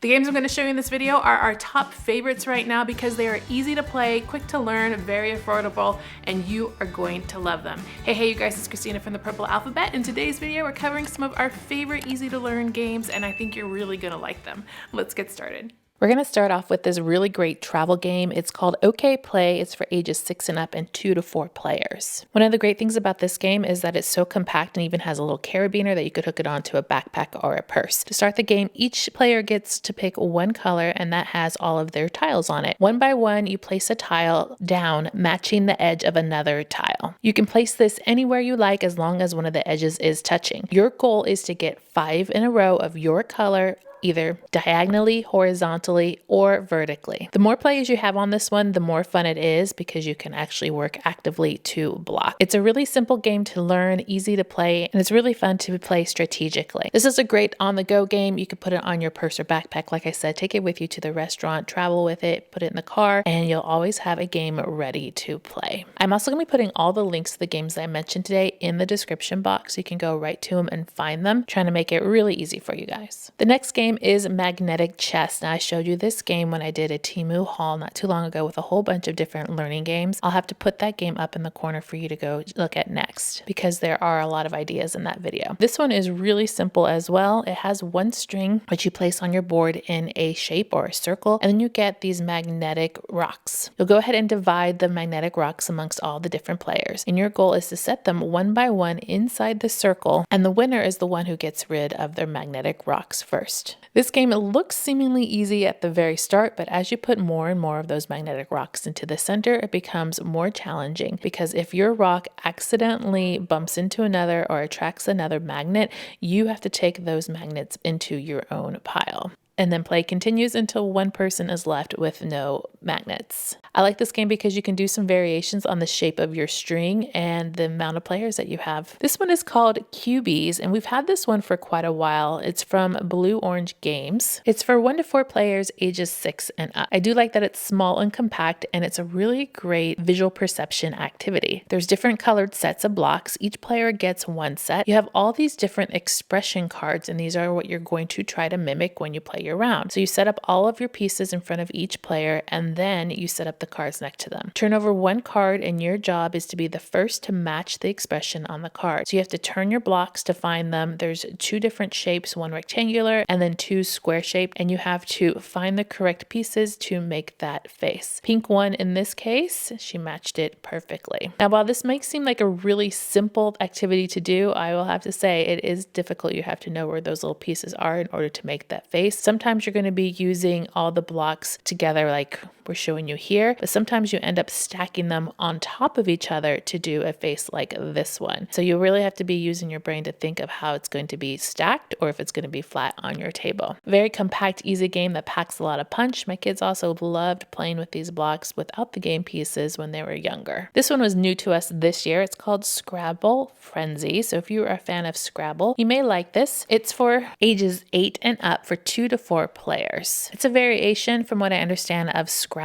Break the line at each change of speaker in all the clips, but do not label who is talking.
The games I'm going to show you in this video are our top favorites right now because they are easy to play, quick to learn, very affordable, and you are going to love them. Hey you guys, it's Christina from the Purple Alphabet. In today's video, we're covering some of our favorite easy to learn games, and I think you're really going to like them. Let's get started. We're going to start off with this really great travel game. It's called OK Play. It's for ages 6 and up and 2 to 4 players. One of the great things about this game is that it's so compact and even has a little carabiner that you could hook it onto a backpack or a purse. To start the game, each player gets to pick one color and that has all of their tiles on it. One by one, you place a tile down, matching the edge of another tile. You can place this anywhere you like as long as one of the edges is touching. Your goal is to get 5 in a row of your color, either diagonally, horizontally, or vertically. The more players you have on this one, the more fun it is because you can actually work actively to block. It's a really simple game to learn, easy to play, and it's really fun to play strategically. This is a great on-the-go game. You could put it on your purse or backpack. Like I said, take it with you to the restaurant, travel with it, put it in the car, and you'll always have a game ready to play. I'm also going to be putting all the links to the games that I mentioned today in the description box. So you can go right to them and find them, trying to make it really easy for you guys. The next game is Magnetic Chess. Now I showed you this game when I did a Temu haul not too long ago with a whole bunch of different learning games. I'll have to put that game up in the corner for you to go look at next because there are a lot of ideas in that video. This one is really simple as well. It has one string which you place on your board in a shape or a circle, and then you get these magnetic rocks. You'll go ahead and divide the magnetic rocks amongst all the different players, and your goal is to set them one by one inside the circle, and the winner is the one who gets rid of their magnetic rocks first. This game looks seemingly easy at the very start, but as you put more and more of those magnetic rocks into the center, it becomes more challenging because if your rock accidentally bumps into another or attracts another magnet, you have to take those magnets into your own pile. And then play continues until one person is left with no magnets. I like this game because you can do some variations on the shape of your string and the amount of players that you have. This one is called QBs, and we've had this one for quite a while. It's from Blue Orange Games. It's for 1 to 4 players ages 6 and up. I do like that it's small and compact, and it's a really great visual perception activity. There's different colored sets of blocks. Each player gets one set. You have all these different expression cards, and these are what you're going to try to mimic when you play your round. So you set up all of your pieces in front of each player, and then you set up the cards next to them. Turn over one card, and your job is to be the first to match the expression on the card. So you have to turn your blocks to find them. There's 2 different shapes, one rectangular and then 2 square shaped, and you have to find the correct pieces to make that face. Pink one in this case, she matched it perfectly. Now, while this might seem like a really simple activity to do, I will have to say it is difficult. You have to know where those little pieces are in order to make that face. Sometimes you're going to be using all the blocks together like we're showing you here, but sometimes you end up stacking them on top of each other to do a face like this one. So you really have to be using your brain to think of how it's going to be stacked or if it's going to be flat on your table. Very compact, easy game that packs a lot of punch. My kids also loved playing with these blocks without the game pieces when they were younger. This one was new to us this year. It's called Scrabble Frenzy. So if you are a fan of Scrabble, you may like this. It's for ages 8 and up for 2 to 4 players. It's a variation from what I understand of Scrabble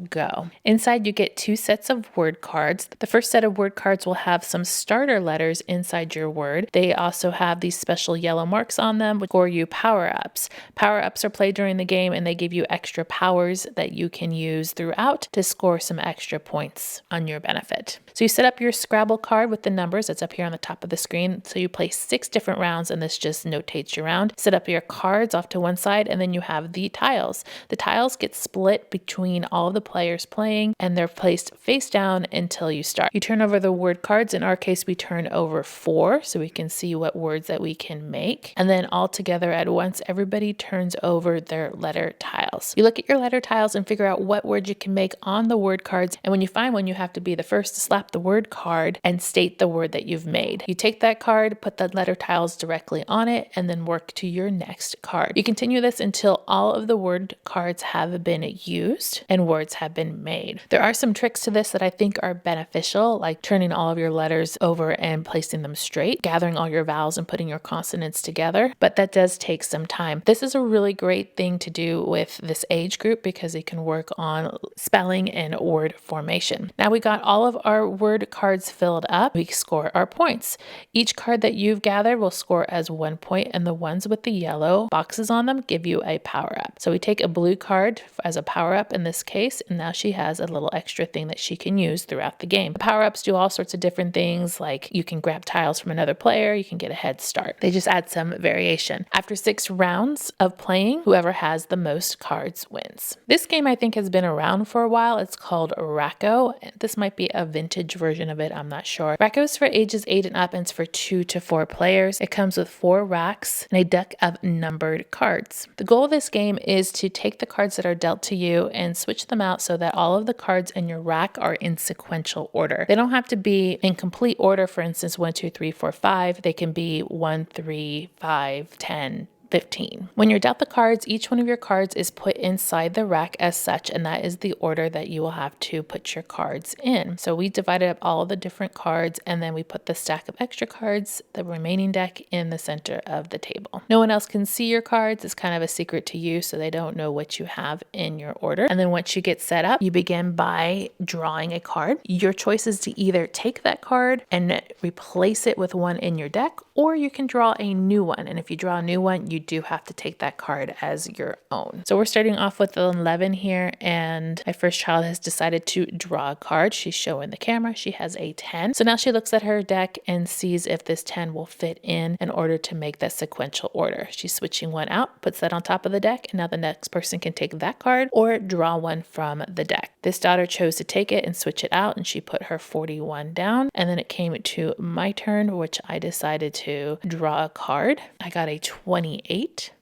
Go. Inside you get 2 sets of word cards. The first set of word cards will have some starter letters inside your word. They also have these special yellow marks on them which score you power-ups. Power-ups are played during the game and they give you extra powers that you can use throughout to score some extra points on your benefit. So you set up your Scrabble card with the numbers that's up here on the top of the screen. So you play 6 different rounds and this just notates your round. Set up your cards off to one side and then you have the tiles. The tiles get split between all of the players playing and they're placed face down until you start. You turn over the word cards. In our case, we turn over 4 so we can see what words that we can make. And then all together at once, everybody turns over their letter tiles. You look at your letter tiles and figure out what word you can make on the word cards. And when you find one, you have to be the first to slap the word card and state the word that you've made. You take that card, put the letter tiles directly on it, and then work to your next card. You continue this until all of the word cards have been used. and words have been made. There are some tricks to this that I think are beneficial, like turning all of your letters over and placing them straight, gathering all your vowels and putting your consonants together, but that does take some time. This is a really great thing to do with this age group because it can work on spelling and word formation. Now we got all of our word cards filled up. We score our points. Each card that you've gathered will score as 1 point, and the ones with the yellow boxes on them give you a power up. So we take a blue card as a power up in this case, and now she has a little extra thing that she can use throughout the game. The power ups do all sorts of different things, like you can grab tiles from another player, you can get a head start. They just add some variation. After 6 rounds of playing, whoever has the most cards wins. This game I think has been around for a while. It's called Raco. This might be a vintage version of it, I'm not sure. Raco is for ages 8 and up, and it's for 2 to 4 players. It comes with 4 racks and a deck of numbered cards. The goal of this game is to take the cards that are dealt to you and switch them out so that all of the cards in your rack are in sequential order. They don't have to be in complete order, for instance 1, 2, 3, 4, 5. They can be 1, 3, 5, 10, 15. When you're dealt the cards, each one of your cards is put inside the rack as such, and that is the order that you will have to put your cards in. So we divided up all of the different cards, and then we put the stack of extra cards, the remaining deck, in the center of the table. No one else can see your cards. It's kind of a secret to you, so they don't know what you have in your order. And then once you get set up, you begin by drawing a card. Your choice is to either take that card and replace it with one in your deck, or you can draw a new one. And if you draw a new one, you do have to take that card as your own. So we're starting off with 11 here, and my first child has decided to draw a card. She's showing the camera. She has a 10. So now she looks at her deck and sees if this 10 will fit in order to make that sequential order. She's switching one out, puts that on top of the deck, and now the next person can take that card or draw one from the deck. This daughter chose to take it and switch it out, and she put her 41 down. And then it came to my turn, which I decided to draw a card. I got a 28.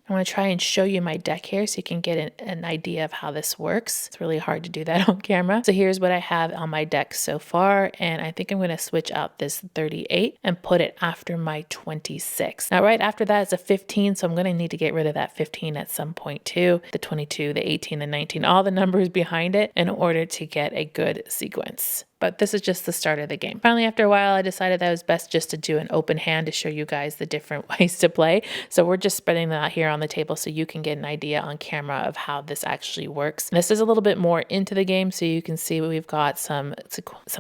I want to try and show you my deck here so you can get an idea of how this works. It's really hard to do that on camera. So here's what I have on my deck so far, and I think I'm going to switch out this 38 and put it after my 26. Now right after that is a 15, so I'm going to need to get rid of that 15 at some point too. The 22, the 18, the 19, all the numbers behind it in order to get a good sequence. But this is just the start of the game. Finally, after a while, I decided that it was best just to do an open hand to show you guys the different ways to play. So we're just spreading that out here on the table so you can get an idea on camera of how this actually works. And this is a little bit more into the game, so you can see we've got some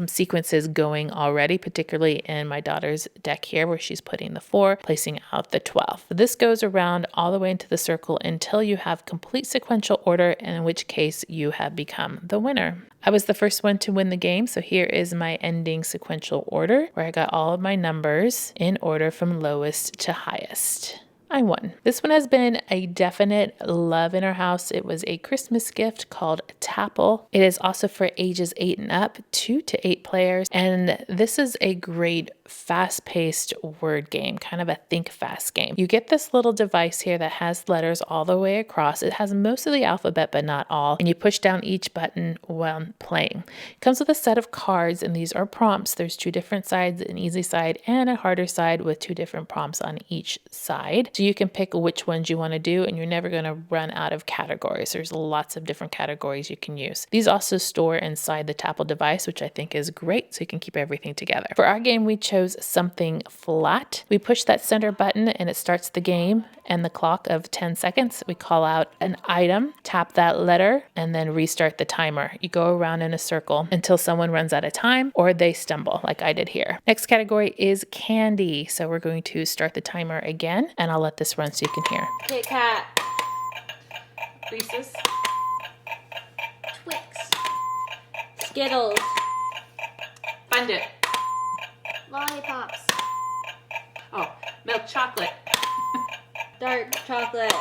sequences going already, particularly in my daughter's deck here where she's putting the 4, placing out the 12. So this goes around all the way into the circle until you have complete sequential order, and in which case you have become the winner. I was the first one to win the game, so here is my ending sequential order where I got all of my numbers in order from lowest to highest. I won. This one has been a definite love in our house. It was a Christmas gift called Taple. It is also for ages 8 and up, 2 to 8 players. And this is a great fast-paced word game, kind of a think fast game. You get this little device here that has letters all the way across. It has most of the alphabet, but not all. And you push down each button while playing. It comes with a set of cards, and these are prompts. There's 2 different sides, an easy side and a harder side with 2 different prompts on each side. So you can pick which ones you want to do, and you're never going to run out of categories. There's lots of different categories you can use. These also store inside the Taple device, which I think is great, so you can keep everything together. For our game, we chose something flat. We push that center button and it starts the game and the clock of 10 seconds. We call out an item, tap that letter, and then restart the timer. You go around in a circle until someone runs out of time or they stumble like I did here. Next category is candy. So we're going to start the timer again, and I'll let this run so you can hear.
Kit Kat.
Reese's.
Twix. Skittles.
Fun Dip.
Lollipops.
Oh, milk chocolate.
Dark chocolate.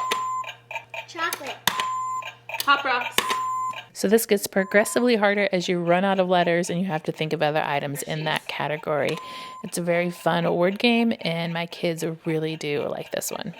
Chocolate.
Pop Rocks. So this gets progressively harder as you run out of letters and you have to think of other items in that category. It's a very fun word game, and my kids really do like this one.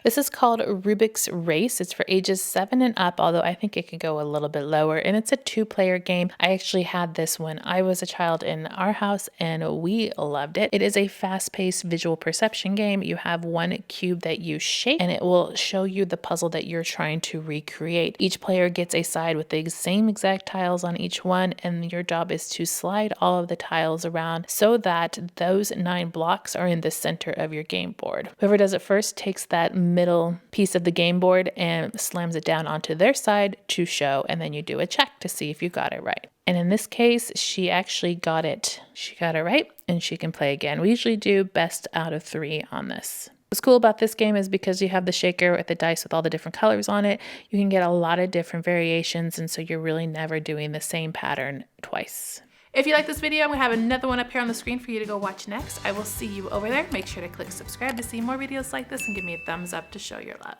This is called Rubiks Race. It's for ages 7 and up, although I think it could go a little bit lower. And it's a 2-player game. I actually had this when I was a child in our house and we loved it. It is a fast-paced visual perception game. You have one cube that you shape and it will show you the puzzle that you're trying to recreate. Each player gets a side with the same exact tiles on each one, and your job is to slide all of the tiles around so that those 9 blocks are in the center of your game board. Whoever does it first takes that middle piece of the game board and slams it down onto their side to show, and then you do a check to see if you got it right. And in this case, she actually got it. She got it right, and she can play again. We usually do best out of 3 on this. What's cool about this game is because you have the shaker with the dice with all the different colors on it, you can get a lot of different variations, and so you're really never doing the same pattern twice. If you like this video, I'm going to have another one up here on the screen for you to go watch next. I will see you over there. Make sure to click subscribe to see more videos like this and give me a thumbs up to show your love.